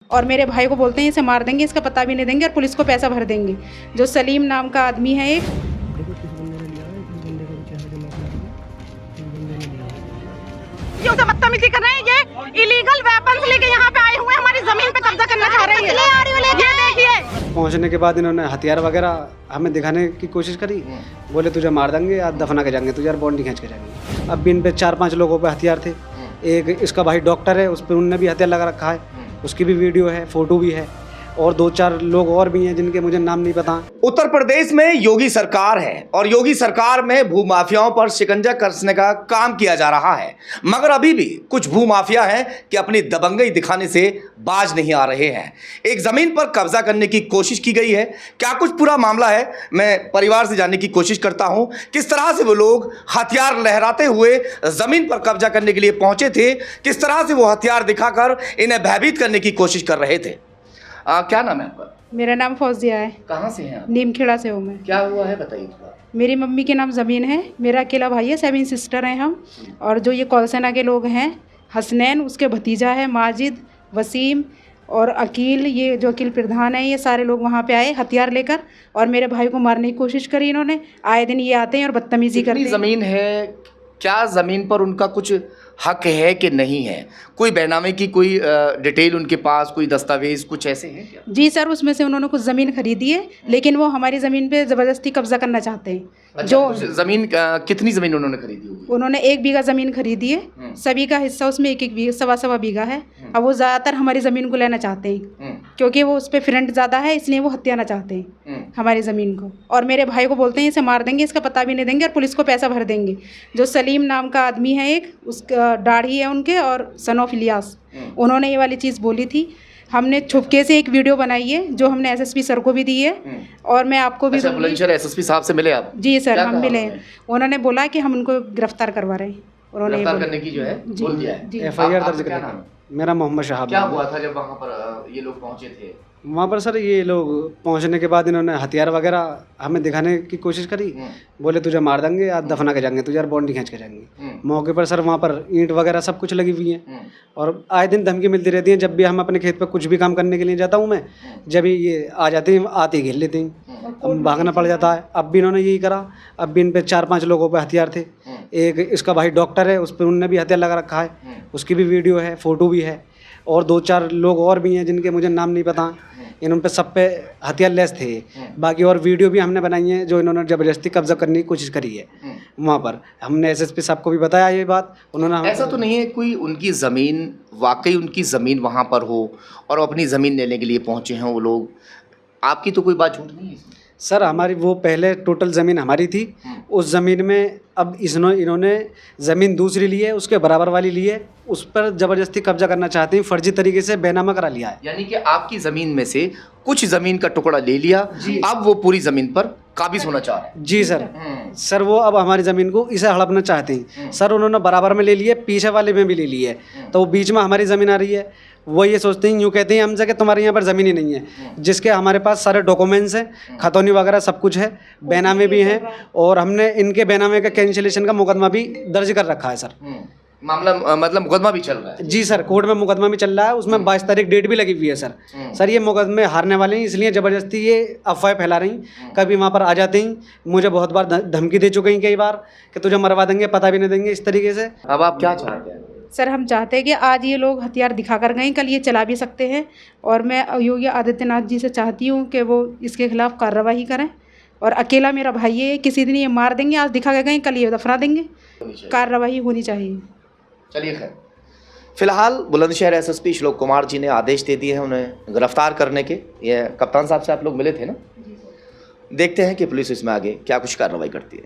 और मेरे भाई को बोलते हैं इसे मार देंगे, इसका पता भी नहीं देंगे और पुलिस को पैसा भर देंगे। जो सलीम नाम का आदमी है एक, जो बदतमीजी कर रहे हैं, ये इलीगल वेपन्स लेके यहाँ पे आए हुए हैं, हमारी जमीन पे कब्जा करना चाह रहे हैं। ये देखिए, पहुंचने के बाद इन्होंने हथियार वगैरह हमें दिखाने की कोशिश करी। बोले तुझे मार देंगे या दफना के जाएंगे, तुझे यार बॉन्डी खींच के जाएंगे। अब भी इन पे 4-5 लोगों पे हथियार थे। एक इसका भाई डॉक्टर है, उस पर उनने भी हथियार लगा रखा है, उसकी भी वीडियो है, फोटो भी है। और 2-4 लोग और भी हैं जिनके मुझे नाम नहीं पता। उत्तर प्रदेश में योगी सरकार है और योगी सरकार में भूमाफियाओं पर शिकंजा कसने का काम किया जा रहा है, मगर अभी भी कुछ भूमाफिया हैं कि अपनी दबंगई दिखाने से बाज नहीं आ रहे हैं। एक जमीन पर कब्जा करने की कोशिश की गई है। क्या कुछ पूरा मामला है, मैं परिवार से जानने की कोशिश करता हूं। किस तरह से वो लोग हथियार लहराते हुए जमीन पर कब्जा करने के लिए पहुंचे थे, किस तरह से वो हथियार दिखाकर इन्हें भयभीत करने की कोशिश कर रहे थे। क्या नाम है आपका? मेरा नाम फौजिया है। कहाँ से हैं आप? नीमखेड़ा से हूँ मैं। क्या हुआ है बताइए थोड़ा। मेरी मम्मी के नाम ज़मीन है, मेरा अकेला भाई है, 7 सिस्टर हैं हम। और जो ये कौलसेना के लोग हैं, हसनैन उसके भतीजा है, माजिद, वसीम और अकील, ये जो अकील प्रधान है, ये सारे लोग वहाँ पे आए हथियार लेकर और मेरे भाई को मारने की कोशिश करी इन्होंने। आए दिन ये आते हैं और बदतमीजी करते हैं। ज़मीन है, क्या ज़मीन पर उनका कुछ हक है कि नहीं है? कोई बैनामे की कोई डिटेल उनके पास, कोई दस्तावेज कुछ ऐसे हैं क्या? जी सर, उसमें से उन्होंने कुछ ज़मीन खरीदी है, लेकिन वो हमारी ज़मीन पे ज़बरदस्ती कब्जा करना चाहते हैं। अच्छा, जो ज़मीन कितनी ज़मीन उन्होंने खरीदी होगी? उन्होंने 1 बीघा ज़मीन खरीदी है, सभी का हिस्सा उसमें 1-1 बीघा, 1.25 बीघा है। अब वो ज़्यादातर हमारी ज़मीन को लेना चाहते हैं क्योंकि वो उस पर फ्रंट ज़्यादा है, इसलिए वो हत्याना चाहते हैं हमारी ज़मीन को। और मेरे भाई को बोलते हैं इसे मार देंगे, इसका पता भी नहीं देंगे और पुलिस को पैसा भर देंगे। जो सलीम नाम का आदमी है एक, उसका दाढ़ी है उनके, और सन ऑफ इलियास, उन्होंने ये वाली चीज़ बोली थी। हमने छुपके से एक वीडियो बनाई है जो हमने एसएसपी सर को भी दी है और मैं आपको भी। अच्छा, बुलंदशहर एसएसपी साहब से मिले आप? जी सर, हम मिले। उन्होंने बोला कि हम उनको गिरफ्तार करवा रहे हैं। उन्होंने गिरफ्तार करने की जो है बोल दिया है। FIR दर्ज करना। मेरा मोहम्मद शहाब। क्या हुआ था जब वहाँ पर ये लोग पहुँचे थे? वहाँ पर सर ये लोग पहुँचने के बाद इन्होंने हथियार वगैरह हमें दिखाने की कोशिश करी। बोले तुझे मार देंगे या दफना के जाएंगे, तुझे यार बॉन्डी खींच के जाएंगे। मौके पर सर वहाँ पर ईंट वगैरह सब कुछ लगी हुई है और आए दिन धमकी मिलती रहती है। जब भी हम अपने खेत पर कुछ भी काम करने के लिए जाता हूँ मैं, जब ये आ जाते हैं, आते ही घेर लेते हैं, अब भागना पड़ जाता है। अब भी इन्होंने यही करा। अब भी इन पे 4-5 लोगों पे हथियार थे। एक इसका भाई डॉक्टर है, उस पर उनने भी हथियार लगा रखा है, उसकी भी वीडियो है, फोटो भी है। और 2-4 लोग और भी हैं जिनके मुझे नाम नहीं पता। इन्होंने पे सब पे हथियार लेस थे। बाकी और वीडियो भी हमने बनाई है जो इन्होंने ज़बरदस्ती कब्जा करने की कोशिश करी है। वहाँ पर हमने एसएसपी साहब को भी बताया ये बात। उन्होंने ऐसा तो नहीं है कोई उनकी ज़मीन, वाकई उनकी ज़मीन वहाँ पर हो और अपनी ज़मीन लेने के लिए पहुँचे हैं वो लोग, आपकी तो कोई बात झूठ नहीं है सर? हमारी वो पहले टोटल ज़मीन हमारी थी। उस ज़मीन में अब इन्होंने ज़मीन दूसरी ली है, उसके बराबर वाली ली है, उस पर ज़बरदस्ती कब्जा करना चाहते हैं, फर्जी तरीके से बैनामा करा लिया है। यानी कि आपकी ज़मीन में से कुछ ज़मीन का टुकड़ा ले लिया, अब वो पूरी ज़मीन पर काबिज होना चाह रहे हैं। जी सर। सर वो अब हमारी ज़मीन को इसे हड़पना चाहते हैं। सर उन्होंने बराबर में ले लिया, पीछे वाले में भी ले ली है, तो वो बीच में हमारी ज़मीन आ रही है। वो ये सोचते हैं, यूँ कहते हैं हमसे कि तुम्हारे यहाँ पर ज़मीन ही नहीं है, जिसके हमारे पास सारे डॉक्यूमेंट्स हैं, खतौनी वगैरह सब कुछ है, बैनामे भी हैं और हमने इनके बैनामे का कैंसिलेशन का मुकदमा भी दर्ज कर रखा है सर। मामला मतलब मुकदमा भी चल रहा है? जी सर, कोर्ट में मुकदमा भी चल रहा है, उसमें 22 तारीख डेट भी लगी हुई है सर। सर ये मुकदमे हारने वाले हैं, इसलिए ज़बरदस्ती ये अफवाह फैला रही। कभी वहाँ पर आ जाते हैं, मुझे बहुत बार धमकी दे चुके हैं कई बार कि तुझे मरवा देंगे, पता भी नहीं देंगे, इस तरीके से। अब आप क्या चाहते हैं? सर हम चाहते हैं कि आज ये लोग हथियार दिखा कर गए, कल ये चला भी सकते हैं। और मैं योगी आदित्यनाथ जी से चाहती हूँ कि वो इसके खिलाफ कार्रवाई करें। और अकेला मेरा भाई है, किसी दिन ये मार देंगे, आज दिखा के गए, कल ये दफना देंगे। कार्रवाई होनी चाहिए। चलिए खैर, फिलहाल बुलंदशहर एसएसपी श्लोक कुमार जी ने आदेश दे दिए हैं उन्हें गिरफ्तार करने के। ये कप्तान साहब से आप लोग मिले थे ना? देखते हैं कि पुलिस इसमें आगे क्या कुछ कार्रवाई करती है।